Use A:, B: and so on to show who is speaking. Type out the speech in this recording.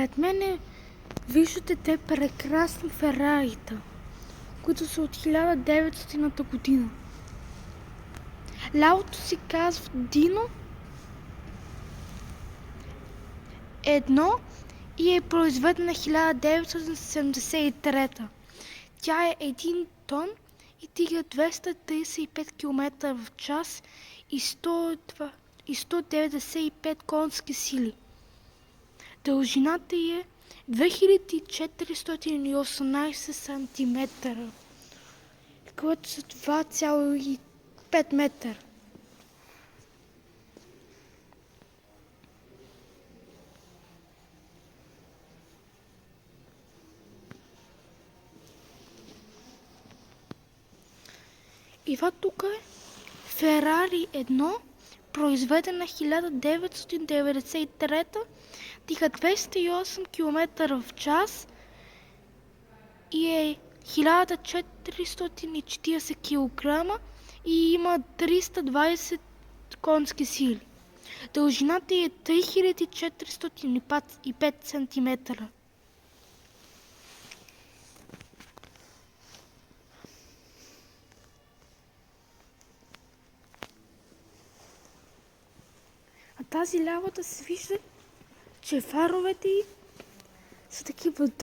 A: Пред мене виждате те прекрасни Ферарита, които са от 1900 година. Лялото си казва Дино едно и е произведена 1973. Тя е 1 тон и дига 235 км в час и 195 конски сили. Дължината ѝ е 2418 см, което са 2,5 метра. И това тук е Ферари 1, произведена 1993, дига 208 км в час и е 1440 кг и има 320 конски сили. Дължината е 3405 см. А тази лявата се вижда, че фаровете ѝ са такива